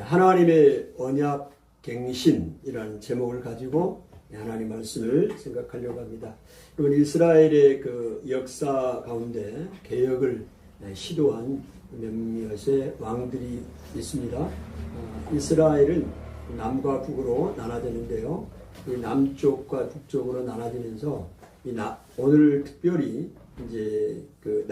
하나님의 언약 갱신이라는 제목을 가지고 하나님 말씀을 생각하려고 합니다. 여러분, 이스라엘의 그 역사 가운데 개혁을 시도한 몇몇의 왕들이 있습니다. 이스라엘은 남과 북으로 나눠지는데요. 이 남쪽과 북쪽으로 나눠지면서 오늘 특별히 이제 그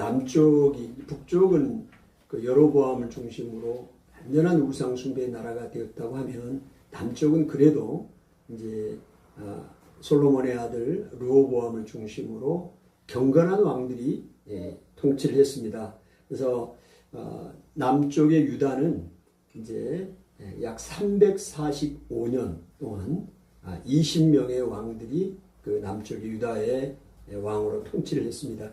북쪽은 그 여로보암을 중심으로 완전한 우상 숭배의 나라가 되었다고 하면, 남쪽은 그래도 이제 솔로몬의 아들 르호보암을 중심으로 경건한 왕들이 통치를 했습니다. 그래서 남쪽의 유다는 이제 약 345년 동안 20명의 왕들이 그 남쪽의 유다의 왕으로 통치를 했습니다.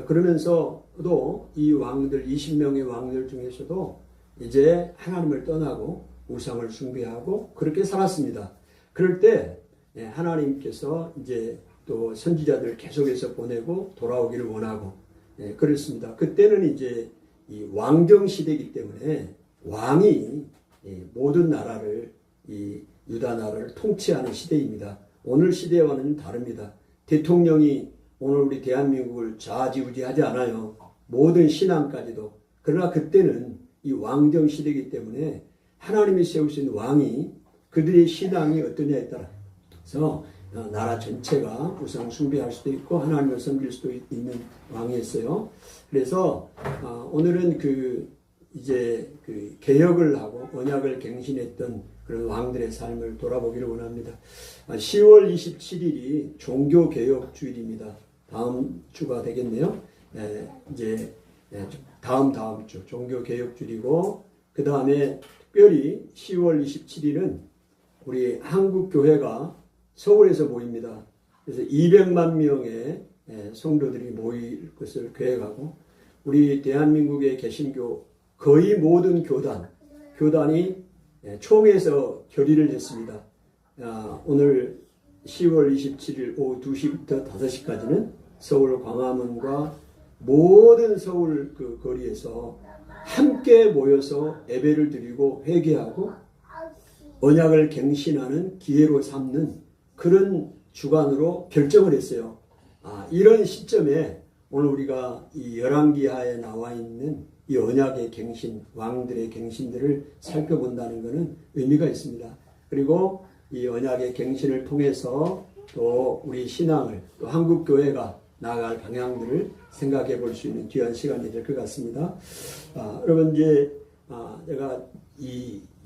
그러면서도 이 왕들, 20명의 왕들 중에서도 이제 하나님을 떠나고 우상을 숭배하고 그렇게 살았습니다. 그럴 때 하나님께서 이제 또 선지자들을 계속해서 보내고 돌아오기를 원하고 그렇습니다. 그때는 이제 이 왕정 시대이기 때문에 왕이 모든 나라를, 이 유다 나라를 통치하는 시대입니다. 오늘 시대와는 다릅니다. 대통령이 오늘 우리 대한민국을 좌지우지하지 않아요. 모든 신앙까지도. 그러나 그때는 이 왕정 시대이기 때문에 하나님이 세우신 왕이 그들의 신앙이 어떠냐에 따라 그래서 나라 전체가 우상 숭배할 수도 있고 하나님을 섬길 수도 있는 왕이었어요. 그래서 오늘은 이제 개혁을 하고 언약을 갱신했던 그런 왕들의 삶을 돌아보기를 원합니다. 10월 27일이 종교개혁 주일입니다. 다음 주가 되겠네요. 이제 다음 주 종교개혁 주일이고, 그 다음에 특별히 10월 27일은 우리 한국교회가 서울에서 모입니다. 그래서 200만 명의 성도들이 모일 것을 계획하고, 우리 대한민국의 개신교 거의 모든 교단이 총회에서 결의를 했습니다. 오늘 10월 27일 오후 2시부터 5시까지는 서울 광화문과 모든 서울 그 거리에서 함께 모여서 예배를 드리고 회개하고 언약을 갱신하는 기회로 삼는 그런 주간으로 결정을 했어요. 이런 시점에 오늘 우리가 이 열왕기하에 나와 있는 이 언약의 갱신, 왕들의 갱신들을 살펴본다는 것은 의미가 있습니다. 그리고 이 언약의 갱신을 통해서 또 우리 신앙을, 또 한국교회가 나아갈 방향들을 생각해 볼 수 있는 귀한 시간이 될 것 같습니다. 여러분, 이제 제가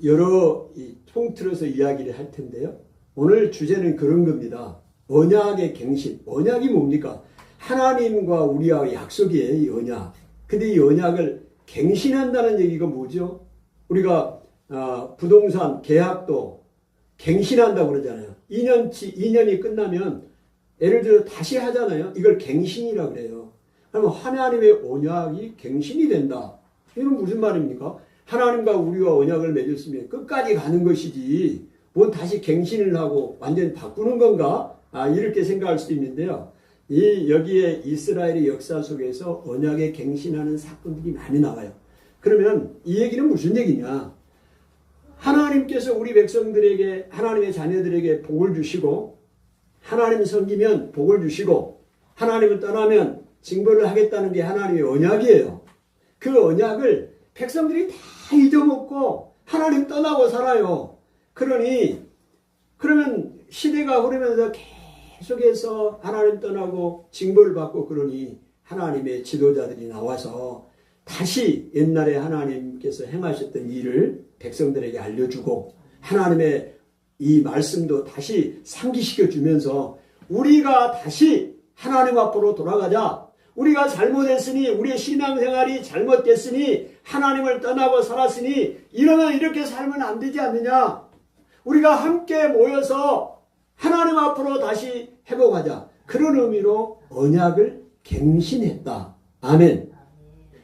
여러 통틀어서 이야기를 할 텐데요. 오늘 주제는 그런 겁니다. 언약의 갱신. 언약이 뭡니까? 하나님과 우리와 약속이에요, 이 언약. 근데 이 언약을 갱신한다는 얘기가 뭐죠? 우리가 부동산 계약도 갱신한다고 그러잖아요. 2년이 끝나면 예를 들어 다시 하잖아요. 이걸 갱신이라고 그래요. 그러면 하나님의 언약이 갱신이 된다. 이건 무슨 말입니까? 하나님과 우리와 언약을 맺었으면 끝까지 가는 것이지 뭔 다시 갱신을 하고 완전히 바꾸는 건가? 이렇게 생각할 수도 있는데요. 여기에 이스라엘의 역사 속에서 언약에 갱신하는 사건들이 많이 나와요. 그러면 이 얘기는 무슨 얘기냐? 하나님께서 우리 백성들에게, 하나님의 자녀들에게 복을 주시고, 하나님 섬기면 복을 주시고, 하나님을 떠나면 징벌을 하겠다는 게 하나님의 언약이에요. 그 언약을 백성들이 다 잊어먹고 하나님 떠나고 살아요. 그러면 시대가 흐르면서 계속해서 하나님 떠나고 징벌을 받고, 그러니 하나님의 지도자들이 나와서 다시 옛날에 하나님께서 행하셨던 일을 백성들에게 알려주고, 하나님의 이 말씀도 다시 상기시켜 주면서 우리가 다시 하나님 앞으로 돌아가자. 우리가 잘못했으니, 우리의 신앙생활이 잘못됐으니, 하나님을 떠나고 살았으니 이러면 이렇게 살면 안 되지 않느냐. 우리가 함께 모여서 하나님 앞으로 다시 회복하자. 그런 의미로 언약을 갱신했다. 아멘.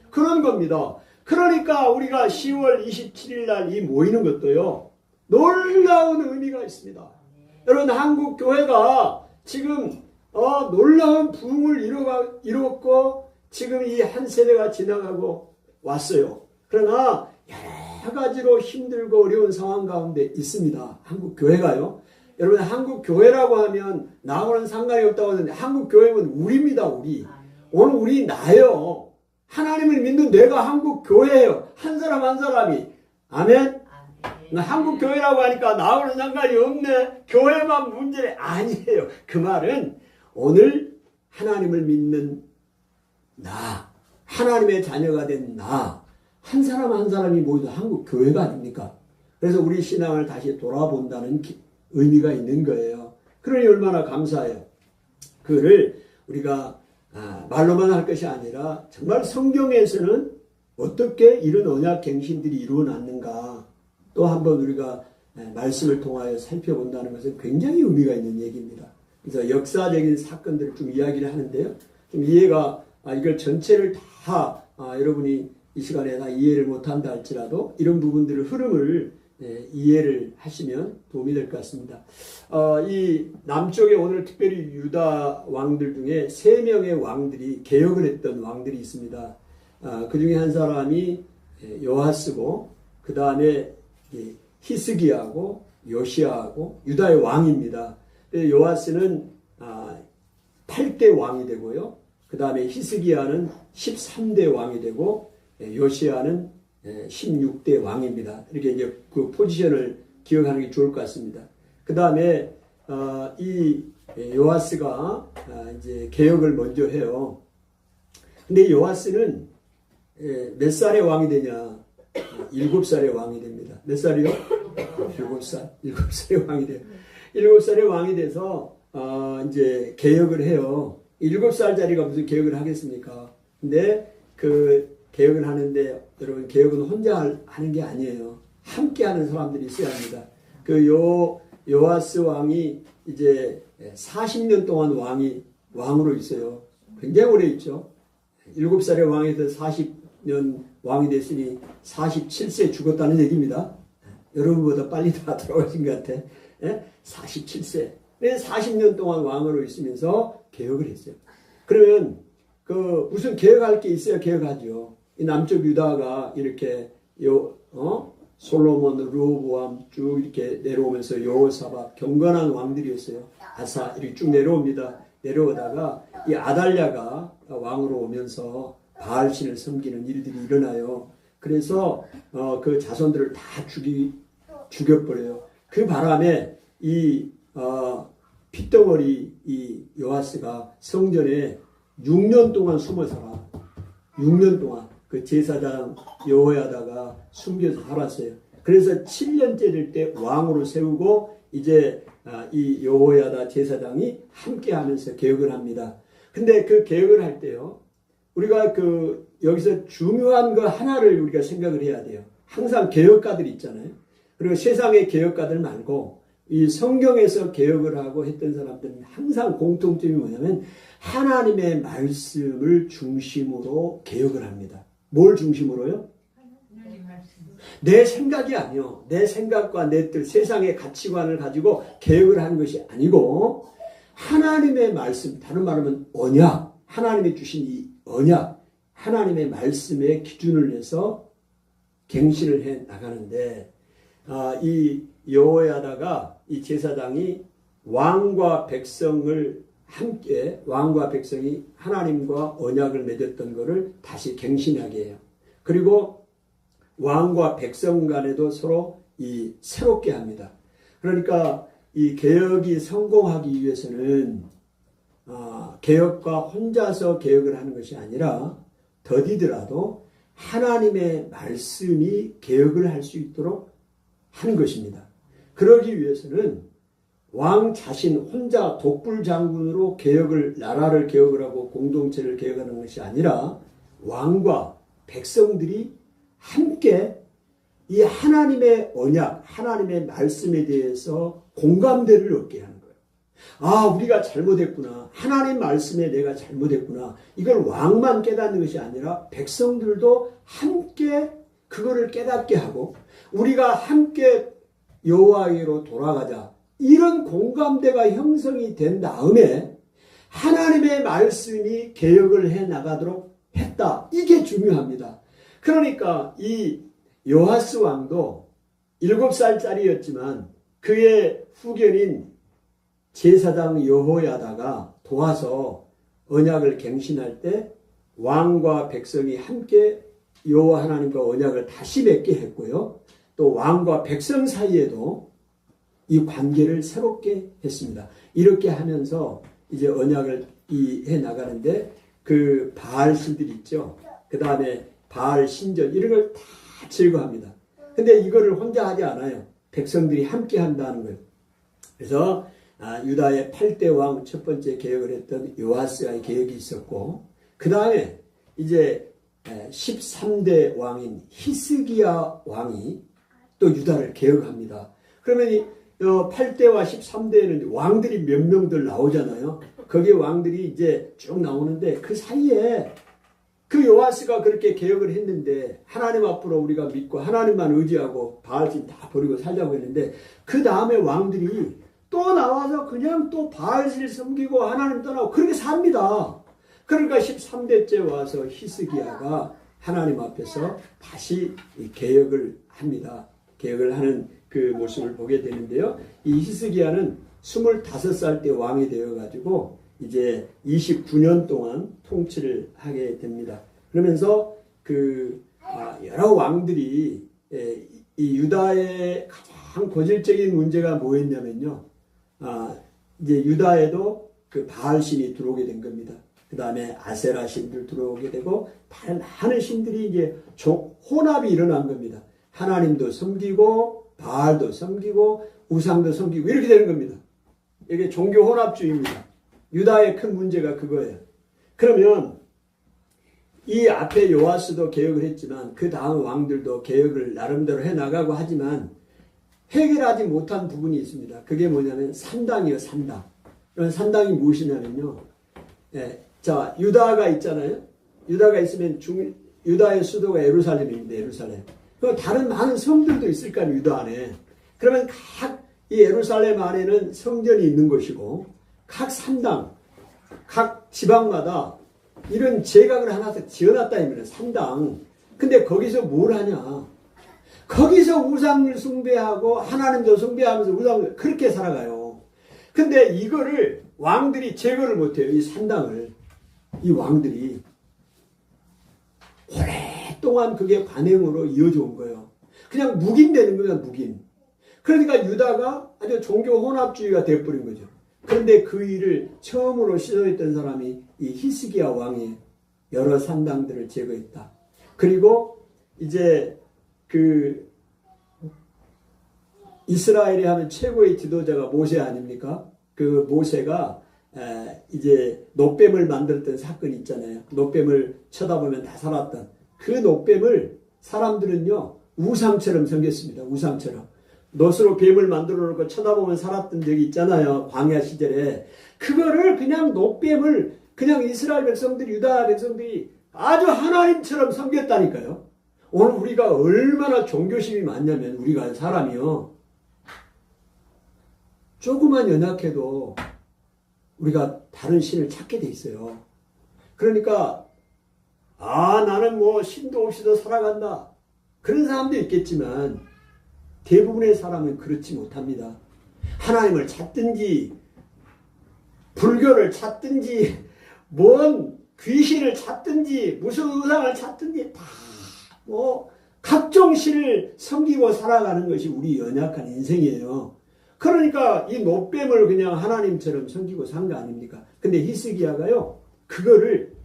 그런 겁니다. 그러니까 우리가 10월 27일 날 이 모이는 것도요, 놀라운 의미가 있습니다. 여러분, 한국 교회가 지금 놀라운 부흥을 이루었고 지금 이 한 세대가 지나가고 왔어요. 그러나 여러 여러 가지로 힘들고 어려운 상황 가운데 있습니다. 한국 교회가요. 여러분, 한국 교회라고 하면 나하고는 상관이 없다고 하는데 한국 교회는 우리입니다. 우리. 오늘 우리 나예요. 하나님을 믿는 내가 한국 교회예요. 한 사람 한 사람이. 아멘. 한국 교회라고 하니까 나하고는 상관이 없네. 교회만 문제 아니에요. 그 말은 오늘 하나님을 믿는 나, 하나님의 자녀가 된 나, 한 사람 한 사람이 모두 한국 교회가 아닙니까? 그래서 우리 신앙을 다시 돌아본다는 의미가 있는 거예요. 그러니 얼마나 감사해요. 그를 우리가 말로만 할 것이 아니라 정말 성경에서는 어떻게 이런 언약 갱신들이 이루어났는가 또 한번 우리가 말씀을 통하여 살펴본다는 것은 굉장히 의미가 있는 얘기입니다. 그래서 역사적인 사건들을 좀 이야기를 하는데요. 좀 이해가 이걸 전체를 다 여러분이 이 시간에 다 이해를 못한다 할지라도 이런 부분들의 흐름을 이해를 하시면 도움이 될 것 같습니다. 이 남쪽에 오늘 특별히 유다 왕들 중에 3명의 왕들이 개혁을 했던 왕들이 있습니다. 그 중에 한 사람이 요아스고 그 다음에 히스기야하고 요시야하고 유다의 왕입니다. 요아스는 8대 왕이 되고요. 그 다음에 히스기야는 13대 왕이 되고 요시야는 16대 왕입니다. 이렇게 이제 그 포지션을 기억하는 게 좋을 것 같습니다. 그 다음에 이 요아스가 이제 개혁을 먼저 해요. 근데 요아스는 몇 살의 왕이 되냐? 7살의 왕이 됩니다. 몇 살이요? 7살. 7살의 왕이 돼요. 7살의 왕이 돼서 이제 개혁을 해요. 7살짜리가 무슨 개혁을 하겠습니까? 근데 그 개혁을 하는데 여러분 개혁은 혼자 하는 게 아니에요. 함께 하는 사람들이 있어야 합니다. 그 요아스 왕이 이제 40년 동안 왕으로 있어요. 굉장히 오래 있죠. 7살의 왕에서 40년 왕이 됐으니 47세 죽었다는 얘기입니다. 여러분보다 빨리 다 돌아가신 것 같아. 47세. 40년 동안 왕으로 있으면서 개혁을 했어요. 그러면 무슨 개혁할 게 있어야 개혁하죠. 이 남쪽 유다가 이렇게 솔로몬, 르호보암 쭉 이렇게 내려오면서 여호사밧 경건한 왕들이었어요. 아사 이렇게 쭉 내려옵니다. 내려오다가 이 아달랴가 왕으로 오면서 바알신을 섬기는 일들이 일어나요. 그래서 그 자손들을 다 죽여버려요. 그 바람에 이 핏덩어리 이 요아스가 성전에 6년 동안 숨어 살아. 6년 동안 그 제사장 여호야다가 숨겨서 살았어요. 그래서 7년째 될 때 왕으로 세우고 이제 이 여호야다 제사장이 함께 하면서 개혁을 합니다. 근데 그 개혁을 할 때요. 우리가 여기서 중요한 거 하나를 우리가 생각을 해야 돼요. 항상 개혁가들이 있잖아요. 그리고 세상의 개혁가들 말고 이 성경에서 개혁을 하고 했던 사람들은 항상 공통점이 뭐냐면 하나님의 말씀을 중심으로 개혁을 합니다. 뭘 중심으로요? 내 생각이 아니요. 내 생각과 내 뜻, 세상의 가치관을 가지고 개혁을 하는 것이 아니고 하나님의 말씀, 다른 말하면 언약, 하나님이 주신 이 언약, 하나님의 말씀의 기준을 내서 갱신을 해 나가는데 이 여호야다가 이 제사장이 왕과 백성을 함께 왕과 백성이 하나님과 언약을 맺었던 것을 다시 갱신하게 해요. 그리고 왕과 백성 간에도 서로 새롭게 합니다. 그러니까 이 개혁이 성공하기 위해서는 개혁과 혼자서 개혁을 하는 것이 아니라 더디더라도 하나님의 말씀이 개혁을 할 수 있도록 하는 것입니다. 그러기 위해서는 왕 자신 혼자 독불장군으로 나라를 개혁을 하고 공동체를 개혁하는 것이 아니라 왕과 백성들이 함께 이 하나님의 언약, 하나님의 말씀에 대해서 공감대를 얻게 하는 거예요. 우리가 잘못했구나. 하나님 말씀에 내가 잘못했구나. 이걸 왕만 깨닫는 것이 아니라 백성들도 함께 그거를 깨닫게 하고 우리가 함께 여호와에게로 돌아가자. 이런 공감대가 형성이 된 다음에 하나님의 말씀이 개혁을 해 나가도록 했다. 이게 중요합니다. 그러니까 이 요아스 왕도 7살짜리였지만 그의 후견인 제사장 여호야다가 도와서 언약을 갱신할 때 왕과 백성이 함께 여호와 하나님과 언약을 다시 맺게 했고요. 또 왕과 백성 사이에도 이 관계를 새롭게 했습니다. 이렇게 하면서 이제 언약을 해 나가는데 그 바알 신들 있죠. 그 다음에 바알 신전 이런 걸 다 제거합니다. 근데 이거를 혼자 하지 않아요. 백성들이 함께 한다는 거예요. 그래서 유다의 8대 왕 첫 번째 개혁을 했던 요아스의 개혁이 있었고 그 다음에 이제 13대 왕인 히스기야 왕이 또 유다를 개혁합니다. 그러면 이 8대와 13대에는 왕들이 몇 명들 나오잖아요. 거기에 왕들이 이제 쭉 나오는데 그 사이에 그 요아스가 그렇게 개혁을 했는데 하나님 앞으로 우리가 믿고 하나님만 의지하고 바알신 다 버리고 살자고 했는데 그 다음에 왕들이 또 나와서 그냥 또 바알신을 섬기고 하나님 떠나고 그렇게 삽니다. 그러니까 13대째 와서 히스기야가 하나님 앞에서 다시 개혁을 합니다. 개혁을 하는 그 모습을 보게 되는데요. 이 히스기야는 25살 때 왕이 되어가지고 이제 29년 동안 통치를 하게 됩니다. 그러면서 그 여러 왕들이 이 유다의 가장 고질적인 문제가 뭐였냐면요. 이제 유다에도 그 바알신이 들어오게 된 겁니다. 그 다음에 아세라 신들 들어오게 되고 다른 많은 신들이 이제 혼합이 일어난 겁니다. 하나님도 섬기고 바알도 섬기고 우상도 섬기고 이렇게 되는 겁니다. 이게 종교 혼합주의입니다. 유다의 큰 문제가 그거예요. 그러면 이 앞에 요아스도 개혁을 했지만 그 다음 왕들도 개혁을 나름대로 해나가고 하지만 해결하지 못한 부분이 있습니다. 그게 뭐냐면 산당이에요. 산당. 그런 산당이 무엇이냐면요. 자, 유다가 있잖아요. 유다가 있으면 유다의 수도가 예루살렘입니다. 예루살렘. 그 다른 많은 성들도 있을 거 아니에요. 유다 안에. 그러면 각 이 예루살렘 안에는 성전이 있는 것이고 각 산당, 각 지방마다 이런 제각을 하나씩 지어놨다니면 산당. 근데 거기서 뭘 하냐? 거기서 우상을 숭배하고 하나님도 숭배하면서 우상을 그렇게 살아가요. 근데 이거를 왕들이 제거를 못해요. 이 산당을. 이 왕들이 오랫동안 그게 관행으로 이어져 온 거예요. 그냥 묵인되는 거예요. 묵인. 그러니까 유다가 아주 종교 혼합주의가 되어버린 거죠. 그런데 그 일을 처음으로 시도했던 사람이 이 히스기야 왕이 여러 산당들을 제거했다. 그리고 이제 그 이스라엘에 하면 최고의 지도자가 모세 아닙니까? 그 모세가 이제 노뱀을 만들었던 사건이 있잖아요. 노뱀을 쳐다보면 다 살았던 그 노뱀을 사람들은요 우상처럼 섬겼습니다. 우상처럼. 놋으로 뱀을 만들어 놓고 쳐다보면 살았던 적이 있잖아요. 광야 시절에. 그거를 그냥 놋뱀을 그냥 이스라엘 백성들이 유다 백성들이 아주 하나님처럼 섬겼다니까요. 오늘 우리가 얼마나 종교심이 많냐면 우리가 사람이요. 조그만 연약해도 우리가 다른 신을 찾게 돼 있어요. 그러니까 나는 뭐 신도 없이도 살아간다. 그런 사람도 있겠지만 대부분의 사람은 그렇지 못합니다. 하나님을 찾든지 불교를 찾든지 뭔 귀신을 찾든지 무슨 우상을 찾든지 다 뭐 각종 신을 섬기고 살아가는 것이 우리 연약한 인생이에요. 그러니까 이 놋뱀을 그냥 하나님처럼 섬기고 산 거 아닙니까? 근데 히스기야가요 그거를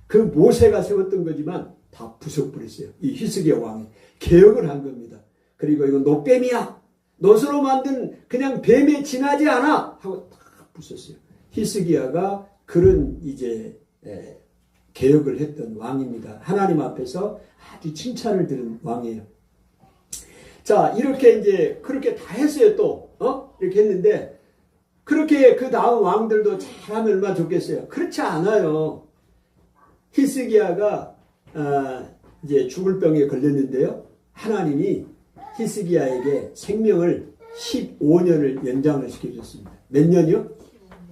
그 모세가 세웠던 거지만 다 부숴버렸어요. 이 히스기야 왕이 개혁을 한 겁니다. 그리고 이거 놋뱀이야. 놋으로 만든 그냥 뱀에 지나지 않아 하고 다 부쉈어요. 히스기야가 그런 이제 개혁을 했던 왕입니다. 하나님 앞에서 아주 칭찬을 들은 왕이에요. 자, 이렇게 이제 그렇게 다 했어요. 또 이렇게 했는데 그렇게 그 다음 왕들도 잘하면 얼마나 좋겠어요. 그렇지 않아요. 히스기야가 이제 죽을 병에 걸렸는데요. 하나님이 히스기야에게 생명을 15년을 연장을 시켜줬습니다. 몇 년이요?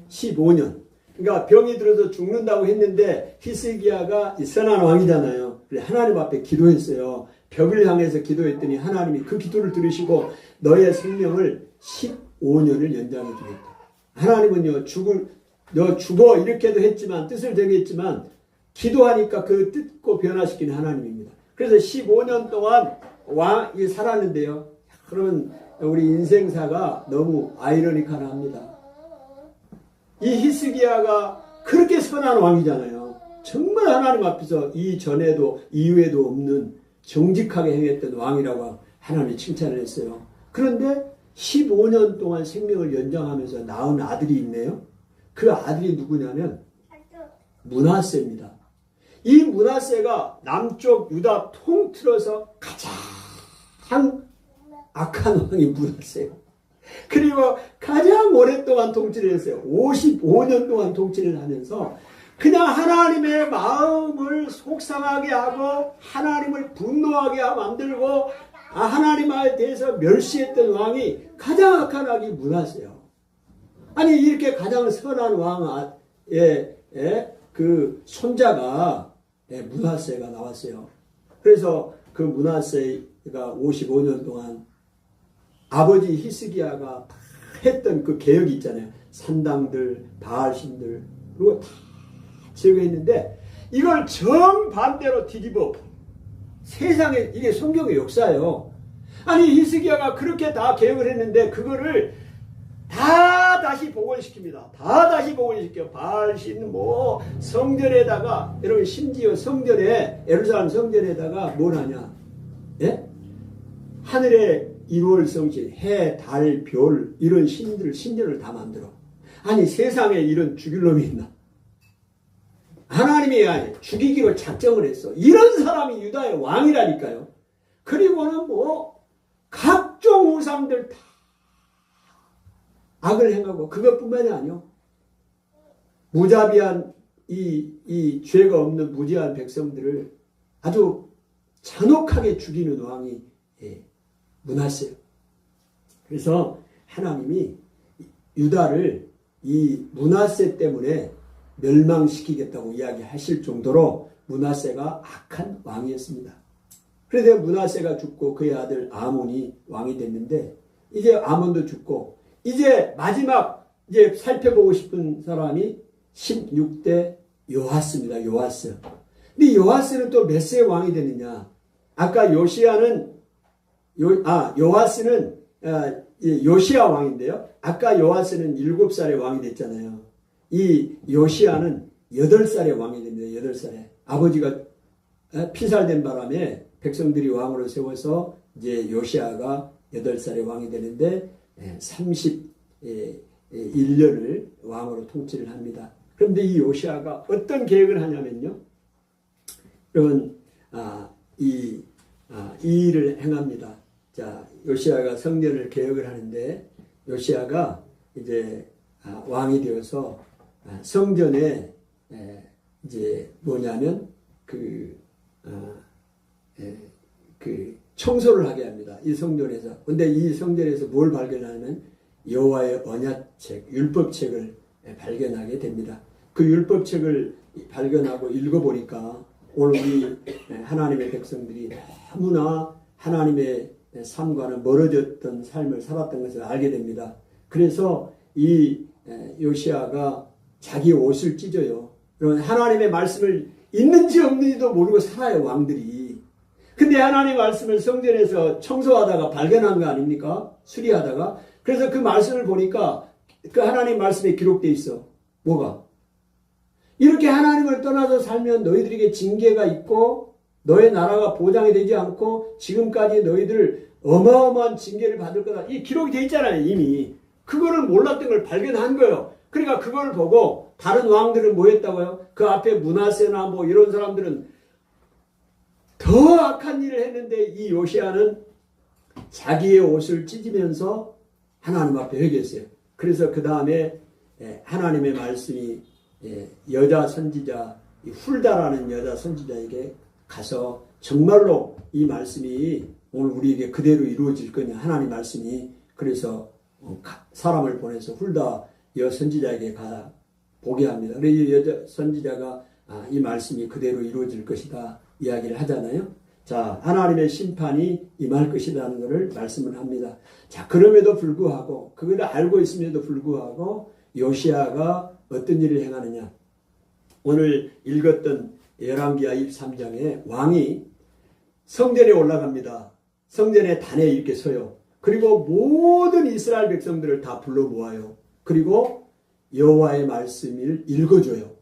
15년. 그러니까 병이 들어서 죽는다고 했는데 히스기야가 선한 왕이잖아요. 그래서 하나님 앞에 기도했어요. 벽을 향해서 기도했더니 하나님이 그 기도를 들으시고 너의 생명을 15년을 연장해 주겠다. 하나님은요, 너 죽어 이렇게도 했지만 뜻을 정했지만 기도하니까 그 뜻고 변화시키는 하나님입니다. 그래서 15년 동안 왕이 살았는데요. 그러면 우리 인생사가 너무 아이러니컬합니다. 이 히스기야가 그렇게 선한 왕이잖아요. 정말 하나님 앞에서 이전에도 이후에도 없는 정직하게 행했던 왕이라고 하나님이 칭찬을 했어요. 그런데 15년 동안 생명을 연장하면서 낳은 아들이 있네요. 그 아들이 누구냐면 므낫세입니다. 이 므낫세가 남쪽 유다 통틀어서 가장 악한 왕이 므낫세예요. 그리고 가장 오랫동안 통치를 했어요. 55년 동안 통치를 하면서 그냥 하나님의 마음을 속상하게 하고 하나님을 분노하게 만들고 하나님에 대해서 멸시했던 왕이 가장 악한 왕이 므낫세예요. 아니 이렇게 가장 선한 왕의 그 손자가 므낫세가 나왔어요. 그래서 그 므낫세가 55년 동안 아버지 히스기야가 했던 그 개혁이 있잖아요. 산당들, 바알신들 그리고 다 제거했는데 이걸 정반대로 뒤집어 세상에 이게 성경의 역사예요. 아니 히스기야가 그렇게 다 개혁을 했는데 그거를 다 다시 복원시킵니다. 다 다시 복원시켜. 바알신 성전에다가 여러분 심지어 성전에 예루살렘 성전에다가 뭘 하냐? 예? 하늘에 1월 성신, 해, 달, 별 이런 신전을 다 만들어. 아니 세상에 이런 죽일 놈이 있나? 하나님이 죽이기로 작정을 했어. 이런 사람이 유다의 왕이라니까요. 그리고는 각종 우상들 다 악을 행하고 그것뿐만이 아니요. 무자비한 이 죄가 없는 무지한 백성들을 아주 잔혹하게 죽이는 왕이 므낫세예요. 그래서 하나님이 유다를 이 므낫세 때문에 멸망시키겠다고 이야기하실 정도로 므낫세가 악한 왕이었습니다. 그래서 므낫세가 죽고 그의 아들 아몬이 왕이 됐는데 이제 아몬도 죽고 이제 마지막 이제 살펴보고 싶은 사람이 16대 요아스입니다. 요아스. 근데 요아스는 또 몇 세 왕이 되느냐? 아까 요시아는 요아스는 요시아 왕인데요. 아까 요아스는 7살의 왕이 됐잖아요. 이 요시아는 8살의 왕이 됩니다. 8살에. 아버지가 피살된 바람에 백성들이 왕으로 세워서 이제 요시아가 8살의 왕이 되는데 31년을 왕으로 통치를 합니다. 그런데 이 요시아가 어떤 계획을 하냐면요. 여러분, 이 일을 행합니다. 자, 요시아가 성전을 개혁을 하는데 요시아가 이제 왕이 되어서 성전에 이제 뭐냐면 그 청소를 하게 합니다. 이 성전에서. 근데 이 성전에서 뭘 발견하냐면 여호와의 언약책, 율법책을 발견하게 됩니다. 그 율법책을 발견하고 읽어보니까 오늘 우리 하나님의 백성들이 너무나 하나님의 삶과는 멀어졌던 삶을 살았던 것을 알게 됩니다. 그래서 이 요시아가 자기 옷을 찢어요. 하나님의 말씀을 있는지 없는지도 모르고 살아요, 왕들이. 근데 하나님의 말씀을 성전에서 청소하다가 발견한 거 아닙니까? 수리하다가. 그래서 그 말씀을 보니까 그 하나님 말씀에 기록되어 있어. 뭐가? 이렇게 하나님을 떠나서 살면 너희들에게 징계가 있고 너의 나라가 보장이 되지 않고 지금까지 너희들 어마어마한 징계를 받을 거다. 이 기록이 되어 있잖아요, 이미. 그거를 몰랐던 걸 발견한 거예요. 그러니까 그걸 보고 다른 왕들은 뭐 했다고요? 그 앞에 므낫세나 이런 사람들은 더 악한 일을 했는데 이 요시아는 자기의 옷을 찢으면서 하나님 앞에 회개했어요. 그래서 그 다음에 하나님의 말씀이 여자 선지자 훌다라는 여자 선지자에게 가서 정말로 이 말씀이 오늘 우리에게 그대로 이루어질 거냐 하나님 말씀이. 그래서 사람을 보내서 훌다 여 선지자에게 가 보게 합니다. 그래서 이 여자 선지자가 이 말씀이 그대로 이루어질 것이다 이야기를 하잖아요. 자, 하나님의 심판이 임할 것이라는 것을 말씀을 합니다. 자, 그럼에도 불구하고, 그걸 알고 있음에도 불구하고, 요시야가 어떤 일을 행하느냐. 오늘 읽었던 열왕기하 23장에 왕이 성전에 올라갑니다. 성전의 단에 이렇게 서요. 그리고 모든 이스라엘 백성들을 다 불러 모아요. 그리고 여호와의 말씀을 읽어줘요.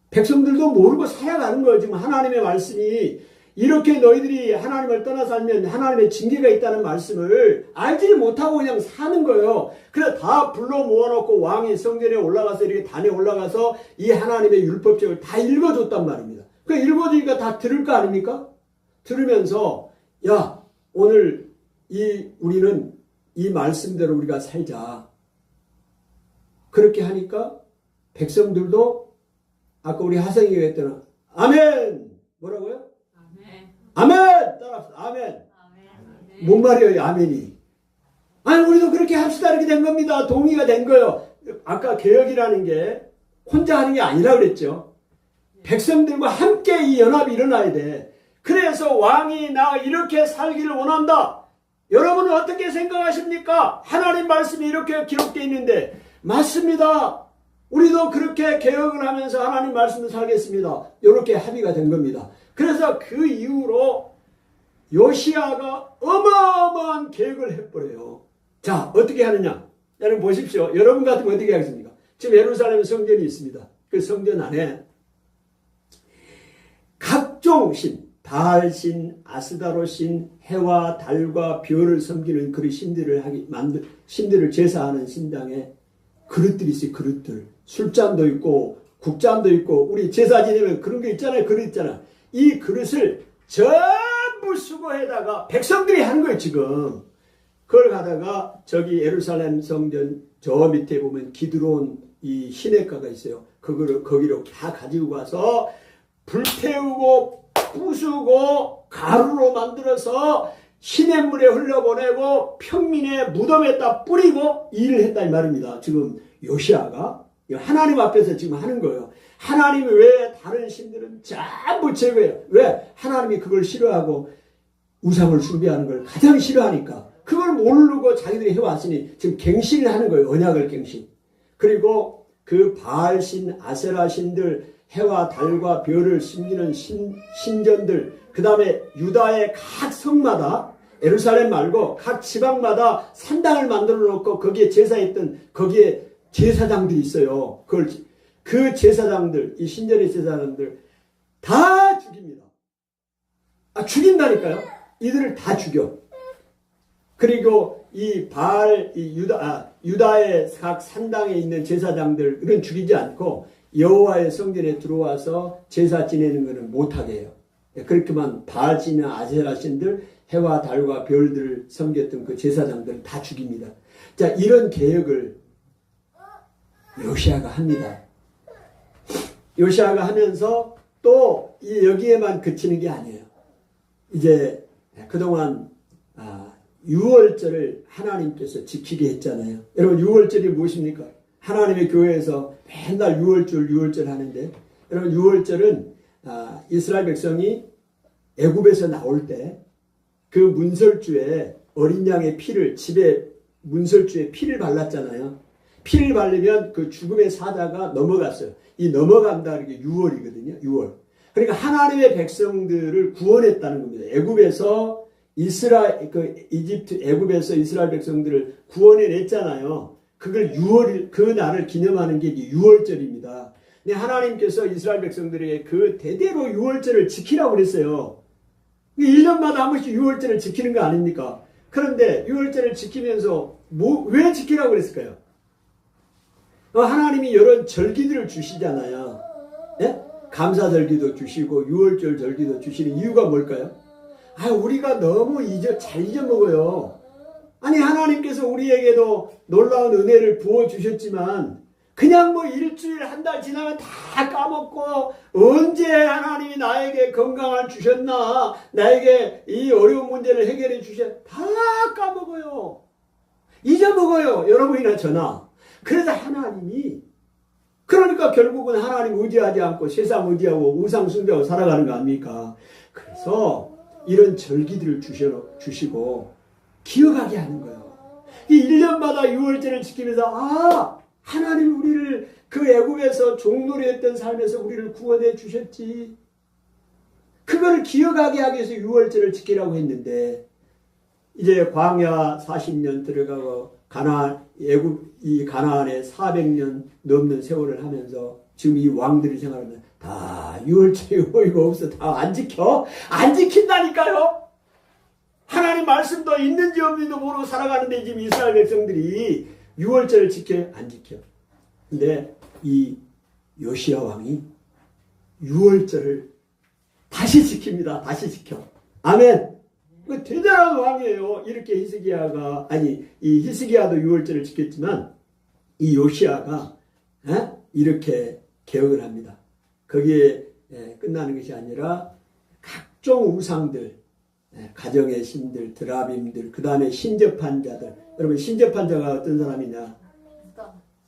백성들도 모르고 살아가는 거예요. 지금 하나님의 말씀이 이렇게 너희들이 하나님을 떠나 살면 하나님의 징계가 있다는 말씀을 알지 못하고 그냥 사는 거예요. 그래서 다 불러 모아놓고 왕이 성전에 올라가서 이렇게 단에 올라가서 이 하나님의 율법책을 다 읽어줬단 말입니다. 그 읽어주니까 다 들을 거 아닙니까? 들으면서 야, 오늘 우리는 이 말씀대로 우리가 살자. 그렇게 하니까 백성들도 아까 우리 하성이가 했던 아멘! 뭐라고요? 아멘! 따라합시다. 아멘! 뭔 말이에요, 아멘이? 아니, 우리도 그렇게 합시다. 이렇게 된 겁니다. 동의가 된 거예요. 아까 개혁이라는 게 혼자 하는 게 아니라 그랬죠. 백성들과 함께 이 연합이 일어나야 돼. 그래서 왕이 나 이렇게 살기를 원한다. 여러분은 어떻게 생각하십니까? 하나님 말씀이 이렇게 기록되어 있는데 맞습니다. 우리도 그렇게 개혁을 하면서 하나님 말씀을 살겠습니다. 이렇게 합의가 된 겁니다. 그래서 그 이후로 요시야가 어마어마한 계획을 해버려요. 자, 어떻게 하느냐? 여러분 보십시오. 여러분 같으면 어떻게 하겠습니까? 지금 예루살렘 성전이 있습니다. 그 성전 안에 각종 신, 바알신, 아스다로신, 해와 달과 별을 섬기는 그런 신들을 제사하는 신당에 그릇들이 있어요. 그릇들. 술잔도 있고 국잔도 있고 우리 제사 지내면 그런 게 있잖아요. 그릇 있잖아요. 이 그릇을 전부 수거해다가 백성들이 하는 거예요. 지금. 그걸 가다가 저기 예루살렘 성전 저 밑에 보면 기드론 이 시냇가가 있어요. 거기로 다 가지고 가서 불태우고 부수고 가루로 만들어서 시냇물에 흘려보내고 평민의 무덤에다 뿌리고 일을 했다 이 말입니다. 지금 요시야가 하나님 앞에서 지금 하는 거예요. 하나님이 왜 다른 신들은 전부 제거해요? 왜? 하나님이 그걸 싫어하고 우상을 숭배하는 걸 가장 싫어하니까 그걸 모르고 자기들이 해왔으니 지금 갱신을 하는 거예요. 언약을 갱신. 그리고 그 바알신, 아세라신들, 해와 달과 별을 숨기는 신전들, 그 다음에 유다의 각 성마다 예루살렘 말고 각 지방마다 산당을 만들어 놓고 거기에 제사했던 거기에 제사장들이 있어요. 그 제사장들, 이 신전의 제사장들 다 죽입니다. 죽인다니까요. 이들을 다 죽여. 그리고 이 유다의 각 산당에 있는 제사장들은 죽이지 않고 여호와의 성전에 들어와서 제사 지내는 것은 못하게 해요. 그렇게만 바알신이나 아세라신들, 해와 달과 별들을 섬겼던 그 제사장들을 다 죽입니다. 자, 이런 계획을 요시야가 합니다. 요시야가 하면서 또 여기에만 그치는 게 아니에요. 이제 그동안 유월절을 하나님께서 지키게 했잖아요. 여러분 유월절이 무엇입니까? 하나님의 교회에서 맨날 유월절 하는데 여러분 유월절은 이스라엘 백성이 애굽에서 나올 때 그 문설주에 어린 양의 피를 집에 문설주에 피를 발랐잖아요. 피를 바르면 그 죽음의 사자가 넘어갔어요. 이 넘어간다 이게 유월이거든요. 유월. 그러니까 하나님의 백성들을 구원했다는 겁니다. 애굽에서 애굽에서 이스라엘 백성들을 구원해냈잖아요. 그걸 그 날을 기념하는 게 유월절입니다. 근데 하나님께서 이스라엘 백성들에게 그 대대로 유월절을 지키라고 그랬어요. 1년마다 한 번씩 유월절을 지키는 거 아닙니까? 그런데 유월절을 지키면서 왜 지키라고 그랬을까요? 하나님이 여러 절기들을 주시잖아요. 예? 감사절기도 주시고 유월절 절기도 주시는 이유가 뭘까요? 우리가 너무 잘 잊어먹어요. 아니 하나님께서 우리에게도 놀라운 은혜를 부어주셨지만 그냥 일주일 한 달 지나면 다 까먹고 언제 하나님이 나에게 건강을 주셨나 나에게 이 어려운 문제를 해결해 주셨나 다 까먹어요. 잊어먹어요. 여러분이나 저나. 그래서 하나님이 그러니까 결국은 하나님 의지하지 않고 세상 의지하고 우상 숭배하고 살아가는 거 아닙니까? 그래서 이런 절기들을 주시고 기억하게 하는 거예요. 이 1년마다 6월절을 지키면서 하나님 우리를 그 애굽에서 종놀이했던 삶에서 우리를 구원해 주셨지. 그걸 기억하게 하기 위해서 6월절을 지키라고 했는데 이제 광야 40년 들어가고 이 가나안에 400년 넘는 세월을 하면서 지금 이 왕들이 생활하면 다 6월절이 어이가 없어. 다 안 지켜? 안 지킨다니까요. 하나님 말씀도 있는지 없는지도 모르고 살아가는데 지금 이스라엘 백성들이 6월절을 지켜? 안 지켜. 근데 이 요시야 왕이 6월절을 다시 지킵니다. 다시 지켜. 아멘. 대단한 왕이에요. 이렇게 이 히스기야도 6월절을 지켰지만 이 요시야가 이렇게 개혁을 합니다. 거기에 끝나는 것이 아니라 각종 우상들, 가정의 신들, 드라빔들, 그 다음에 신접한 자들. 여러분 신접한 자가 어떤 사람이냐?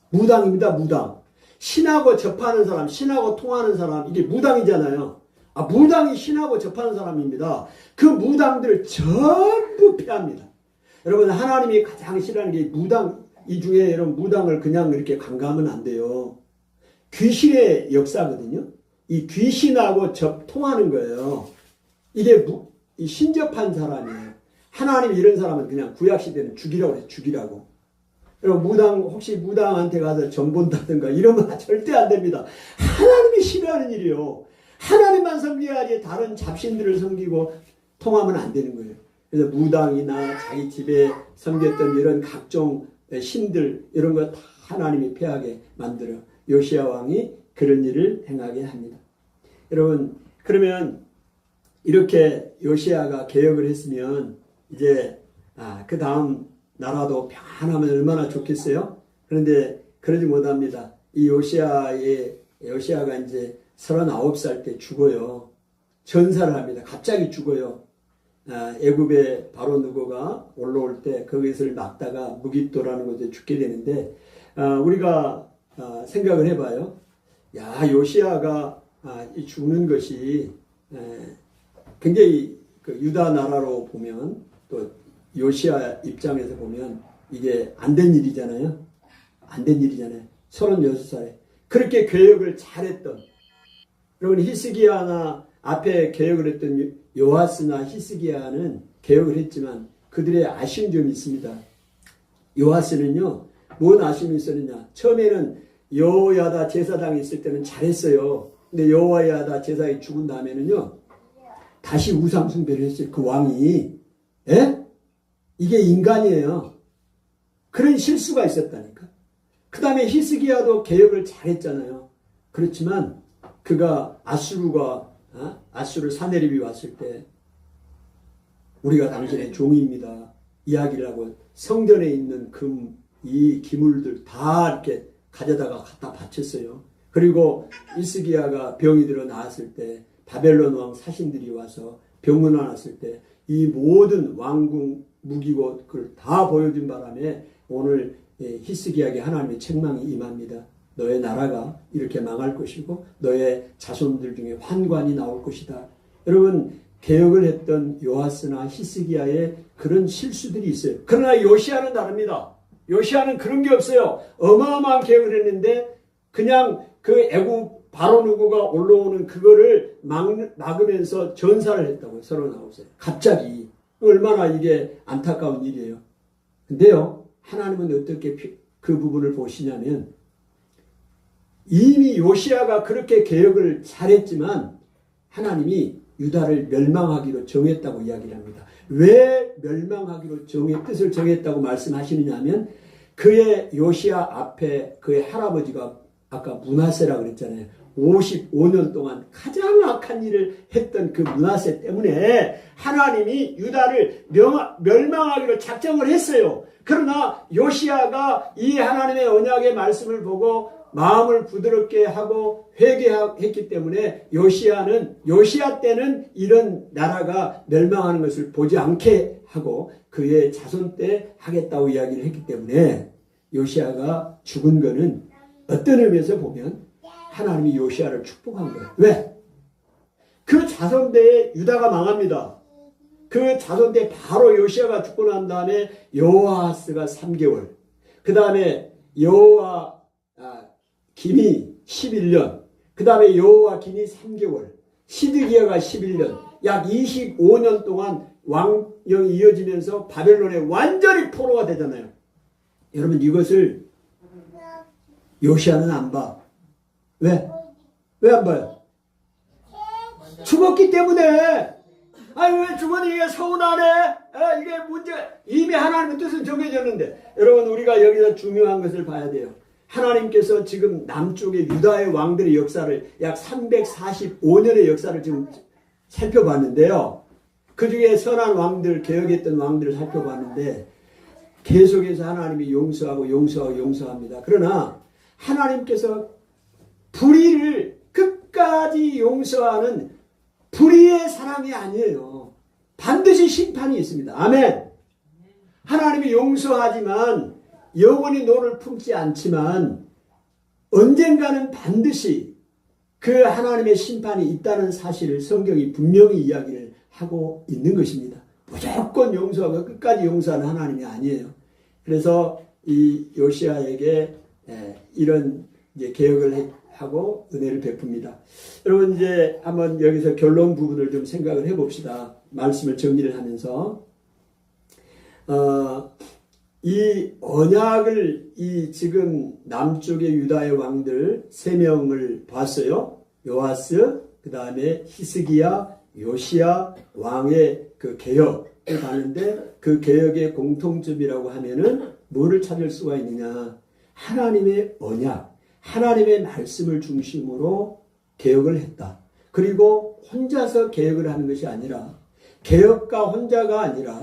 무당입니다. 무당. 신하고 접하는 사람, 신하고 통하는 사람, 이게 무당이잖아요. 무당이 신하고 접하는 사람입니다. 그 무당들을 전부 폐합니다. 여러분 하나님이 가장 싫어하는 게 무당, 이 중에 여러분 무당을 그냥 이렇게 간과하면 안 돼요. 귀신의 역사거든요. 이 귀신하고 통하는 거예요. 이게 이 신접한 사람이에요. 하나님이 이런 사람은 그냥 구약시대는 죽이라고 해요. 죽이라고. 여러분 혹시 무당한테 가서 점 본다든가 이러면 절대 안 됩니다. 하나님이 싫어하는 일이요. 하나님만 섬겨야지 다른 잡신들을 섬기고 통하면 안 되는 거예요. 그래서 무당이나 자기 집에 섬겼던 이런 각종 신들 이런 거 다 하나님이 폐하게 만들어 요시야 왕이 그런 일을 행하게 합니다. 여러분 그러면 이렇게 요시야가 개혁을 했으면 이제 그 다음 나라도 평안하면 얼마나 좋겠어요? 그런데 그러지 못합니다. 이 요시야가 이제 39살 때 죽어요. 전사를 합니다. 갑자기 죽어요. 애굽의 바로 누고가 올라올 때 거기서 막다가 무깁도라는 곳에 죽게 되는데 우리가 생각을 해봐요. 요시야가 죽는 것이 굉장히 그 유다 나라로 보면 또 요시야 입장에서 보면 이게 안 된 일이잖아요. 안 된 일이잖아요. 36살에 그렇게 개혁을 잘했던 여러분 히스기야나 앞에 개혁을 했던 요아스나 히스기야는 개혁을 했지만 그들의 아쉬운 점이 있습니다. 요아스는요. 뭔 아쉬움이 있었느냐. 처음에는 여호야다 제사장이 있을 때는 잘했어요. 근데 여호야다 제사장이 죽은 다음에는요. 다시 우상 숭배를 했어요. 그 왕이. 이게 인간이에요. 그런 실수가 있었다니까. 그 다음에 히스기야도 개혁을 잘했잖아요. 그렇지만 그가 아수르 사네립이 왔을 때 우리가 당신의 종입니다. 이야기를 하고 성전에 있는 이 기물들 다 이렇게 가져다가 갖다 바쳤어요. 그리고 히스기야가 병이 들어 나았을 때 바벨론 왕 사신들이 와서 병을 안았을 때 이 모든 왕궁 무기고 그걸 다 보여준 바람에 오늘 히스기야에게 하나님의 책망이 임합니다. 너의 나라가 이렇게 망할 것이고 너의 자손들 중에 환관이 나올 것이다. 여러분 개혁을 했던 요아스나 히스기야의 그런 실수들이 있어요. 그러나 요시야는 다릅니다. 요시야는 그런 게 없어요. 어마어마한 개혁을 했는데 그냥 그 애굽 바로 누구가 올라오는 그거를 막으면서 전사를 했다고요. 39살. 갑자기. 얼마나 이게 안타까운 일이에요. 근데요. 하나님은 어떻게 그 부분을 보시냐면 이미 요시야가 그렇게 개혁을 잘했지만 하나님이 유다를 멸망하기로 정했다고 이야기를 합니다. 왜 멸망하기로 뜻을 정했다고 말씀하시느냐 하면 그의 요시야 앞에 그의 할아버지가 아까 므낫세라고 그랬잖아요. 55년 동안 가장 악한 일을 했던 그 므낫세 때문에 하나님이 유다를 멸망하기로 작정을 했어요. 그러나 요시야가 이 하나님의 언약의 말씀을 보고 마음을 부드럽게 하고 회개했기 때문에 요시야 때는 이런 나라가 멸망하는 것을 보지 않게 하고 그의 자손 때 하겠다고 이야기를 했기 때문에 요시야가 죽은 거는 어떤 의미에서 보면 하나님이 요시야를 축복한 거예요. 왜? 그 자손대에 유다가 망합니다. 그 자손대 바로 요시아가 죽고 난 다음에 여호아하스가 3개월, 그 다음에 여호야김이 11년, 그 다음에 여호야김이 3개월, 시드기야가 11년, 약 25년 동안 왕령이 이어지면서 바벨론에 완전히 포로가 되잖아요. 여러분, 이것을 요시아는 안 봐. 왜? 왜 안 봐요? 죽었기 때문에. 아니, 왜 죽었니? 서운하네? 이게 문제, 이미 하나님의 뜻은 정해졌는데. 여러분, 우리가 여기서 중요한 것을 봐야 돼요. 하나님께서 지금 남쪽의 유다의 왕들의 역사를 약 345년의 역사를 지금 살펴봤는데요. 그 중에 선한 왕들, 개혁했던 왕들을 살펴봤는데 계속해서 하나님이 용서합니다. 그러나 하나님께서 불의를 끝까지 용서하는 불의의 사랑이 아니에요. 반드시 심판이 있습니다. 아멘. 하나님이 용서하지만 영원히 너를 품지 않지만 언젠가는 반드시 그 하나님의 심판이 있다는 사실을 성경이 분명히 이야기를 하고 있는 것입니다. 무조건 용서하고 끝까지 용서하는 하나님이 아니에요. 그래서 이 요시아에게 이런 이제 개혁을 하고 은혜를 베풉니다. 여러분, 이제 한번 여기서 결론 부분을 좀 생각을 해봅시다. 말씀을 정리를 하면서 이 언약을 이 지금 남쪽의 유다의 왕들 3명을 봤어요. 요아스, 그 다음에 히스기야, 요시야 왕의 그 개혁을 봤는데 그 개혁의 공통점이라고 하면은 뭐를 찾을 수가 있느냐? 하나님의 언약, 하나님의 말씀을 중심으로 개혁을 했다. 그리고 혼자서 개혁을 하는 것이 아니라 개혁가 혼자가 아니라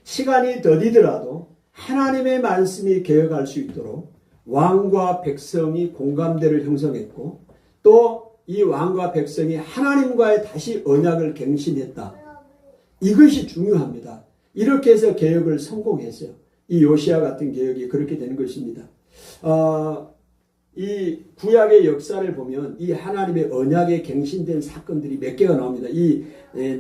시간이 더디더라도 하나님의 말씀이 개혁할 수 있도록 왕과 백성이 공감대를 형성했고 또 이 왕과 백성이 하나님과의 다시 언약을 갱신했다. 이것이 중요합니다. 이렇게 해서 개혁을 성공했어요. 이 요시아 같은 개혁이 그렇게 된 것입니다. 이 구약의 역사를 보면 이 하나님의 언약에 갱신된 사건들이 몇 개가 나옵니다. 이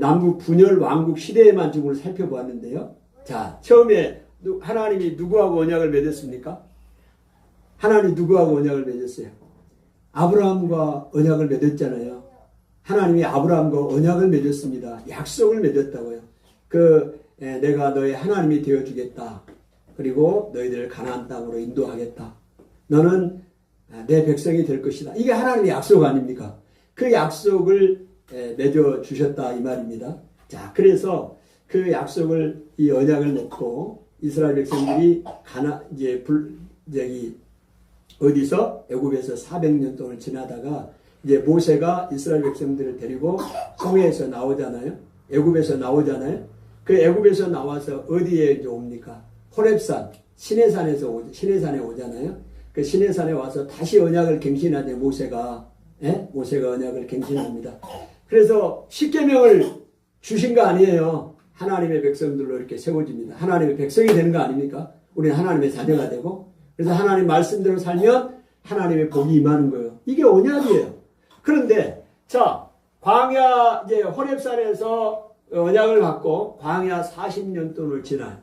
남북 분열 왕국 시대에만 좀 살펴보았는데요. 자, 처음에 하나님이 누구하고 언약을 맺었습니까? 하나님이 누구하고 언약을 맺었어요? 아브라함과 언약을 맺었잖아요. 하나님이 아브라함과 언약을 맺었습니다. 약속을 맺었다고요. 내가 너의 하나님이 되어주겠다. 그리고 너희들을 가나안 땅으로 인도하겠다. 너는 내 백성이 될 것이다. 이게 하나님의 약속 아닙니까? 그 약속을 맺어주셨다 이 말입니다. 자, 그래서 그 약속을 이 언약을 맺고 이스라엘 백성들이 어디서 애굽에서 400년 동안 지나다가 이제 모세가 이스라엘 백성들을 데리고 홍해에서 나오잖아요. 애굽에서 나오잖아요. 그 애굽에서 나와서 어디에 이제 옵니까? 호렙산 시내산에 오잖아요. 그 시내산에 와서 다시 언약을 갱신하되 모세가 언약을 갱신합니다. 그래서 십계명을 주신 거 아니에요. 하나님의 백성들로 이렇게 세워집니다. 하나님의 백성이 되는 거 아닙니까? 우리는 하나님의 자녀가 되고 그래서 하나님 말씀대로 살면 하나님의 복이 임하는 거예요. 이게 언약이에요. 그런데 자, 광야 이제 호렙산에서 언약을 받고 광야 40년 동안을 지나요.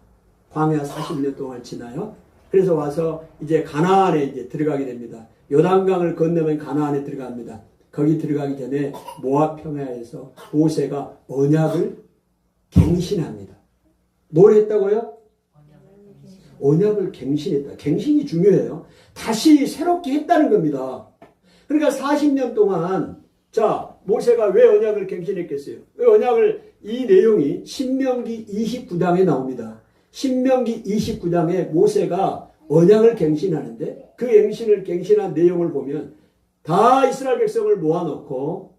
광야 40년 동안을 지나요. 그래서 와서 이제 가나안에 이제 들어가게 됩니다. 요단강을 건너면 가나안에 들어갑니다. 거기 들어가기 전에 모압 평야에서 모세가 언약을 갱신합니다. 뭘 했다고요? 언약을 갱신했다. 갱신이 중요해요. 다시 새롭게 했다는 겁니다. 그러니까 40년 동안 자, 모세가 왜 언약을 갱신했겠어요? 이 내용이 신명기 29장에 나옵니다. 신명기 29장에 모세가 언약을 갱신하는데 그 갱신한 내용을 보면 다 이스라엘 백성을 모아놓고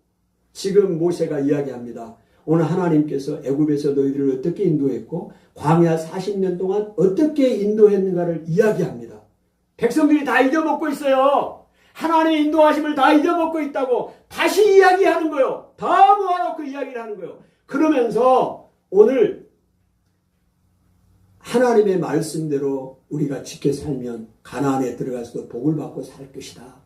지금 모세가 이야기합니다. 오늘 하나님께서 애굽에서 너희들을 어떻게 인도했고 광야 40년 동안 어떻게 인도했는가를 이야기합니다. 백성들이 다 잊어먹고 있어요. 하나님의 인도하심을 다 잊어먹고 있다고 다시 이야기하는 거예요. 다 모아놓고 이야기를 하는 거예요. 그러면서 오늘 하나님의 말씀대로 우리가 지켜 살면 가나안에 들어가서도 복을 받고 살 것이다.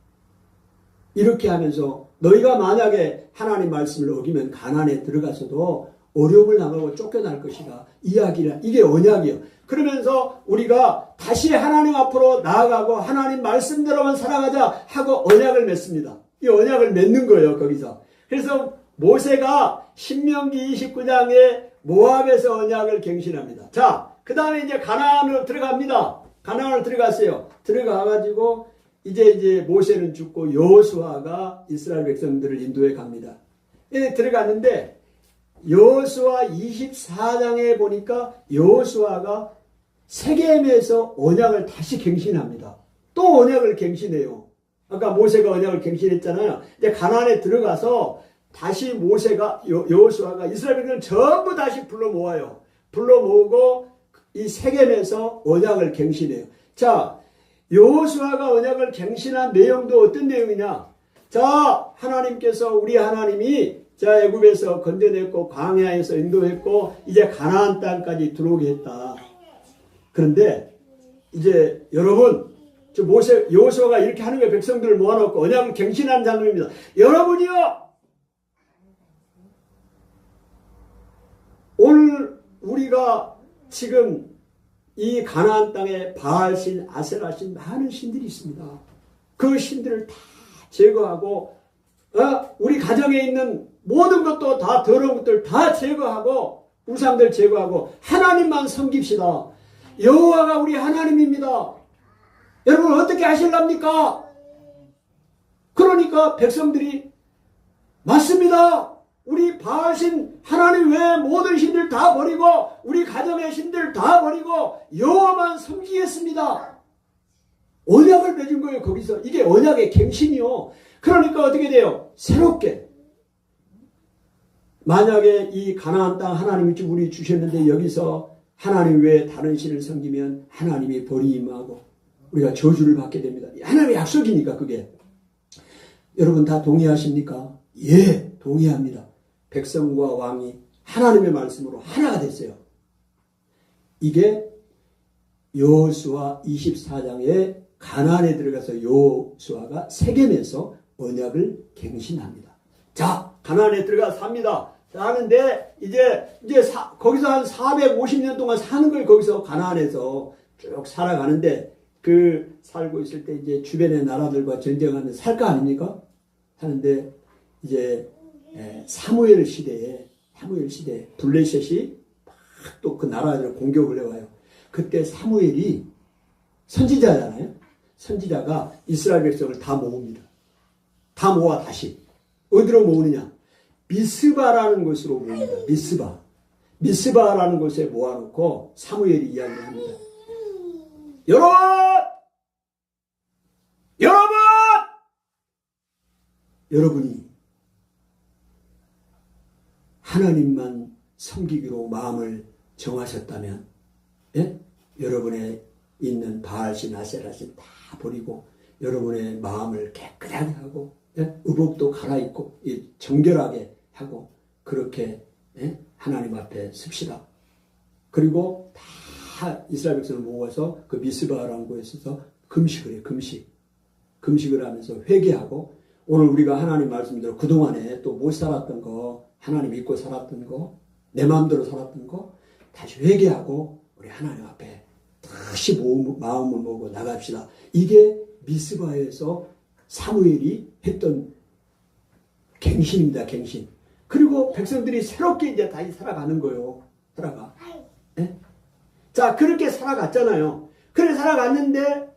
이렇게 하면서 너희가 만약에 하나님 말씀을 어기면 가나안에 들어가서도 어려움을 당하고 쫓겨날 것이다. 이야기를, 이게 언약이에요. 그러면서 우리가 다시 하나님 앞으로 나아가고 하나님 말씀대로만 살아가자 하고 언약을 맺습니다. 이 언약을 맺는 거예요, 거기서. 그래서 모세가 신명기 29장에 모압에서 언약을 갱신합니다. 자, 그 다음에 이제 가나안으로 들어갑니다. 가나안으로 들어갔어요. 들어가가지고 이제 모세는 죽고 여호수아가 이스라엘 백성들을 인도해 갑니다. 들어갔는데 여호수아 24장에 보니까 여호수아가 세겜에서 언약을 다시 갱신합니다. 또 언약을 갱신해요. 아까 모세가 언약을 갱신했잖아요. 이제 가나안에 들어가서 다시 모세가 여호수아가 이스라엘 백성을 전부 다시 불러 모아요. 불러 모으고 이 세겜에서 언약을 갱신해요. 자, 여호수아가 언약을 갱신한 내용도 어떤 내용이냐? 자, 하나님께서 우리 하나님이 자, 애굽에서 건져냈고 광야에서 인도했고 이제 가나안 땅까지 들어오게 했다. 그런데 이제 여러분, 저 모세 여호수아가 이렇게 하는 거예요. 백성들을 모아놓고 언약을 갱신하는 장면입니다. 여러분이요, 오늘 우리가 지금 이 가나안 땅에 바알신, 아세라신 많은 신들이 있습니다. 그 신들을 다 제거하고 우리 가정에 있는 모든 것도 다 더러운 것들 다 제거하고 우상들 제거하고 하나님만 섬깁시다. 여호와가 우리 하나님입니다. 여러분 어떻게 하실랍니까? 그러니까 백성들이 맞습니다. 우리 바알신 하나님 외에 모든 신들 다 버리고 우리 가정의 신들 다 버리고 여호와만 섬기겠습니다. 언약을 맺은 거예요. 거기서 이게 언약의 갱신이요. 그러니까 어떻게 돼요? 새롭게 만약에 이 가나안 땅 하나님이 우리 주셨는데 여기서 하나님 외에 다른 신을 섬기면 하나님이 벌이 임하고 우리가 저주를 받게 됩니다. 하나님의 약속이니까 그게. 여러분 다 동의하십니까? 예, 동의합니다. 백성과 왕이 하나님의 말씀으로 하나가 됐어요. 이게 여호수아 24장에 가나안에 들어가서 여호수아가 세겜에서 언약을 갱신합니다. 자, 가나안에 들어가서 삽니다. 사는데 거기서 한 450년 동안 사는 걸 거기서 가나안에서 쭉 살아가는데 그 살고 있을 때 이제 주변의 나라들과 전쟁하는 살 거 아닙니까? 사는데 이제 사무엘 시대에 블레셋이 막 또 그 나라를 공격을 해와요. 그때 사무엘이 선지자잖아요. 선지자가 이스라엘 백성을 다 모읍니다. 다 모아 다시. 어디로 모으느냐? 미스바라는 곳으로 모읍니다. 미스바라는 곳에 모아놓고 사무엘이 이야기합니다. 여러분이 하나님만 섬기기로 마음을 정하셨다면, 예? 여러분의 있는 바알신, 아세라신 다 버리고 여러분의 마음을 깨끗하게 하고, 예? 의복도 갈아입고 정결하게 하고 그렇게, 예? 하나님 앞에 섭시다. 그리고 다 이스라엘 백성을 모아서 그 미스바라는 곳에서 금식을 해요. 금식을 하면서 회개하고 오늘 우리가 하나님 말씀대로 그동안에 또 못 살았던 거, 하나님 믿고 살았던 거, 내 마음대로 살았던 거 다시 회개하고 우리 하나님 앞에 다시 마음을 모으고 나갑시다. 이게 미스바에서 사무엘이 했던 갱신입니다. 갱신. 그리고 백성들이 새롭게 이제 다시 살아가는 거예요. 살아가. 네? 자, 그렇게 살아갔잖아요. 그래 살아갔는데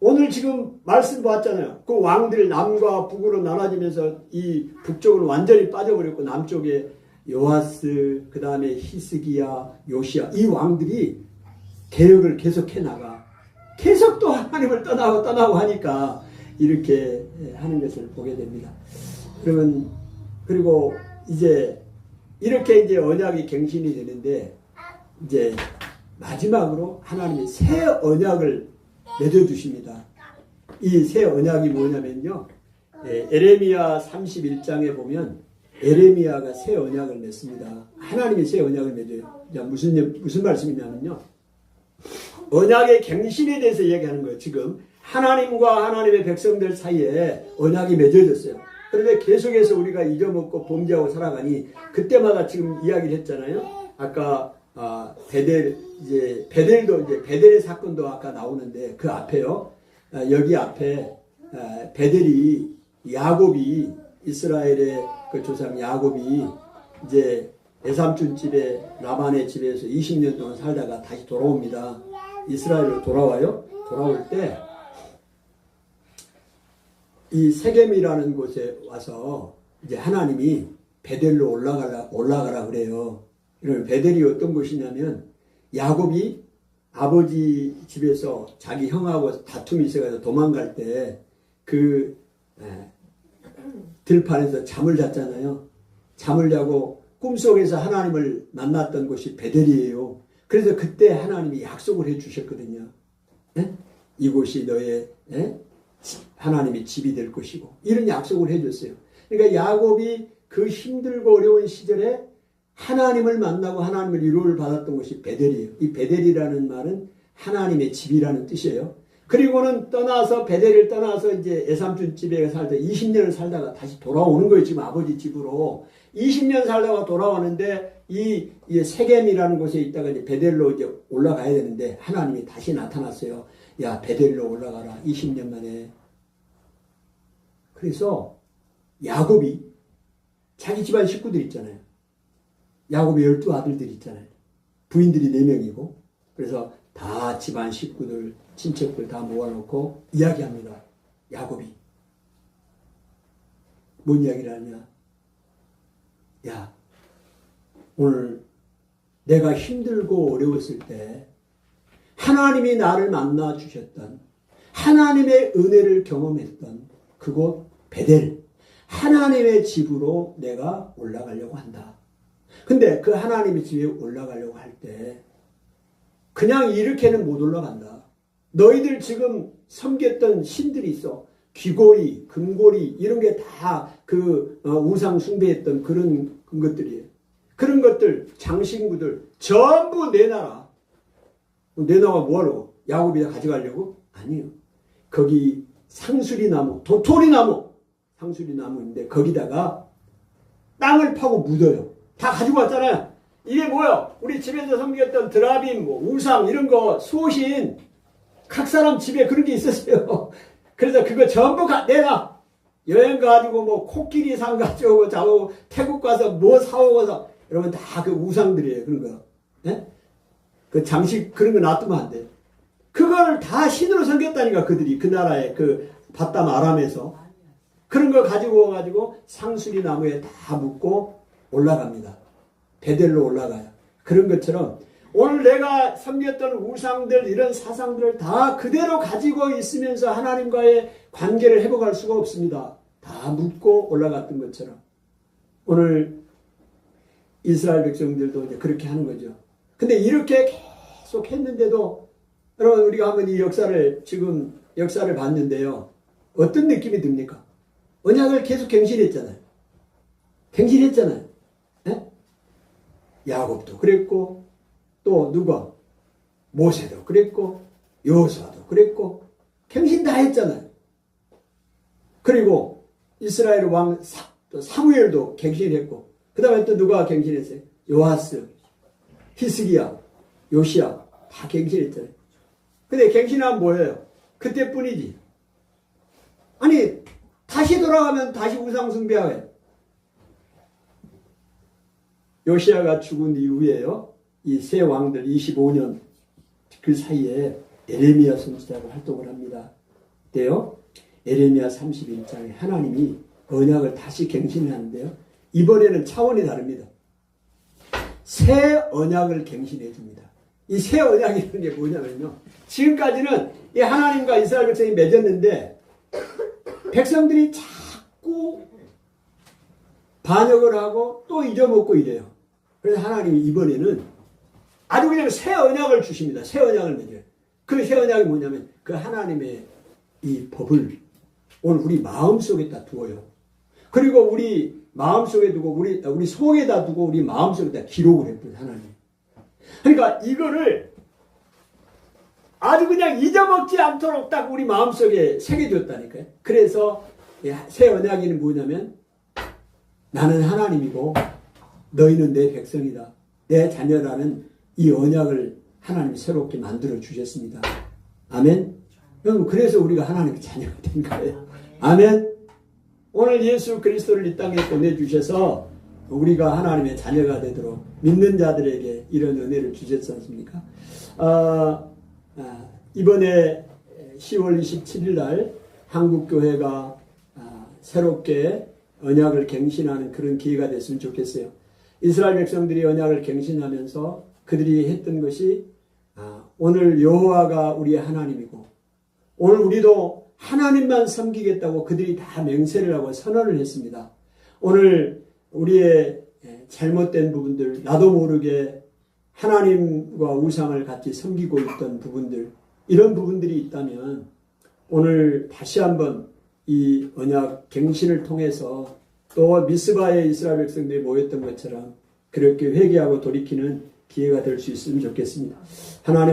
오늘 지금 말씀 보았잖아요. 그 왕들이 남과 북으로 나눠지면서 이 북쪽으로 완전히 빠져버렸고 남쪽에 요아스, 그 다음에 히스기야, 요시야 이 왕들이 개혁을 계속해 나가. 계속 또 하나님을 떠나고 하니까 이렇게 하는 것을 보게 됩니다. 그러면 그리고 이제 이렇게 이제 언약이 갱신이 되는데 이제 마지막으로 하나님이 새 언약을 맺어주십니다. 이 새 언약이 뭐냐면요. 에레미야 31장에 보면 에레미야가 새 언약을 맺습니다. 하나님이 새 언약을 맺어요. 자, 무슨 말씀이냐면요. 언약의 갱신에 대해서 얘기하는 거예요. 지금 하나님과 하나님의 백성들 사이에 언약이 맺어졌어요. 그런데 계속해서 우리가 잊어먹고 범죄하고 살아가니 그때마다 지금 이야기를 했잖아요. 아까 베델도 이제 베델의 사건도 아까 나오는데 그 앞에요. 여기 앞에 베델이 야곱이 이스라엘의 그 조상 야곱이 이제 외삼촌 집에 라반의 집에서 20년 동안 살다가 다시 돌아옵니다. 이스라엘로 돌아와요. 돌아올 때 이 세겜이라는 곳에 와서 이제 하나님이 베델로 올라가라 그래요. 이런 베델이 어떤 곳이냐면 야곱이 아버지 집에서 자기 형하고 다툼이 있어가지고 도망갈 때 그 들판에서 잠을 잤잖아요. 잠을 자고 꿈속에서 하나님을 만났던 곳이 베델이에요. 그래서 그때 하나님이 약속을 해 주셨거든요. 이곳이 너의 하나님의 집이 될 것이고 이런 약속을 해 줬어요. 그러니까 야곱이 그 힘들고 어려운 시절에 하나님을 만나고 하나님을 위로를 받았던 것이 베델이에요. 이 베델이라는 말은 하나님의 집이라는 뜻이에요. 그리고는 베델을 떠나서 이제 외삼촌 집에 살다 20년을 살다가 다시 돌아오는 거예요. 지금 아버지 집으로 20년 살다가 돌아오는데 이 세겜이라는 곳에 있다가 이제 베델로 이제 올라가야 되는데 하나님이 다시 나타났어요. 야, 베델로 올라가라. 20년 만에. 그래서 야곱이 자기 집안 식구들 있잖아요. 야곱의 12아들들 있잖아요. 부인들이 4명이고 그래서 다 집안 식구들, 친척들 다 모아놓고 이야기합니다. 야곱이. 뭔 이야기를 하냐. 야, 오늘 내가 힘들고 어려웠을 때 하나님이 나를 만나 주셨던 하나님의 은혜를 경험했던 그곳 베델, 하나님의 집으로 내가 올라가려고 한다. 근데 그 하나님의 집에 올라가려고 할 때 그냥 이렇게는 못 올라간다. 너희들 지금 섬겼던 신들이 있어. 귀고리, 금고리 이런 게 다 그 우상 숭배했던 그런 것들이에요. 그런 것들, 장신구들 전부 내놔라. 내놔가 뭐하러? 야곱이 가져가려고? 아니요. 거기 상수리나무, 도토리나무, 상수리나무인데 거기다가 땅을 파고 묻어요. 다 가지고 왔잖아요. 이게 뭐야? 우리 집에서 섬겼던 드라빔, 우상 이런 거, 수호신 각 사람 집에 그런 게 있었어요. 그래서 그거 전부 내놔. 여행 가지고 코끼리 상 가지고 자고 태국 가서 뭐 사오고서 여러분 다 그 우상들이에요. 그런 거. 예? 그 장식 그런 거 놔두면 안 돼. 그걸 다 신으로 섬겼다니까 그들이 그 나라에 그 바담 아람에서 그런 거 가지고 와가지고 상수리 나무에 다 묶고 올라갑니다. 베델로 올라가요. 그런 것처럼 오늘 내가 섬겼던 우상들 이런 사상들을 다 그대로 가지고 있으면서 하나님과의 관계를 회복할 수가 없습니다. 다 묻고 올라갔던 것처럼 오늘 이스라엘 백성들도 이제 그렇게 하는 거죠. 근데 이렇게 계속 했는데도 여러분 우리가 한번 이 지금 역사를 봤는데요. 어떤 느낌이 듭니까? 언약을 계속 갱신했잖아요. 갱신했잖아요. 네? 야곱도 그랬고 또 누가? 모세도 그랬고 여호수아도 그랬고 갱신 다 했잖아요. 그리고 이스라엘 왕 사무엘도 갱신했고 그 다음에 또 누가 갱신했어요? 요아스, 히스기야, 요시야 다 갱신했잖아요. 근데 갱신하면 뭐예요? 그때뿐이지. 아니 다시 돌아가면 다시 우상 숭배하게. 요시야가 죽은 이후에요. 이 세 왕들 25년 그 사이에 에레미야 선지자가 활동을 합니다. 그때요. 에레미야 31장에 하나님이 언약을 다시 갱신하는데요. 이번에는 차원이 다릅니다. 새 언약을 갱신해 줍니다. 이 새 언약이라는 게 뭐냐면요. 지금까지는 이 하나님과 이스라엘 백성이 맺었는데 백성들이 자꾸 반역을 하고 또 잊어먹고 이래요. 그래서 하나님이 이번에는 아주 그냥 새 언약을 주십니다. 새 언약을 맺어요. 그 새 언약이 뭐냐면 그 하나님의 이 법을 오늘 우리 마음속에다 두어요. 그리고 우리 마음속에 두고 우리 속에다 두고 우리 마음속에다 기록을 했거든요. 하나님. 그러니까 이거를 아주 그냥 잊어먹지 않도록 딱 우리 마음속에 새겨줬다니까요. 그래서 새 언약에는 뭐냐면 나는 하나님이고 너희는 내 백성이다. 내 자녀라는 이 언약을 하나님이 새롭게 만들어 주셨습니다. 아멘. 여러분, 그래서 우리가 하나님의 자녀가 된 거예요. 아멘. 오늘 예수 그리스도를 이 땅에 보내주셔서 우리가 하나님의 자녀가 되도록 믿는 자들에게 이런 은혜를 주셨지 않습니까? 이번에 10월 27일 날 한국교회가 새롭게 언약을 갱신하는 그런 기회가 됐으면 좋겠어요. 이스라엘 백성들이 언약을 갱신하면서 그들이 했던 것이 오늘 여호와가 우리의 하나님이고 오늘 우리도 하나님만 섬기겠다고 그들이 다 맹세를 하고 선언을 했습니다. 오늘 우리의 잘못된 부분들, 나도 모르게 하나님과 우상을 같이 섬기고 있던 부분들, 이런 부분들이 있다면 오늘 다시 한번 이 언약 갱신을 통해서 또 미스바의 이스라엘 백성들이 모였던 것처럼 그렇게 회개하고 돌이키는 기회가 될 수 있으면 좋겠습니다. 하나님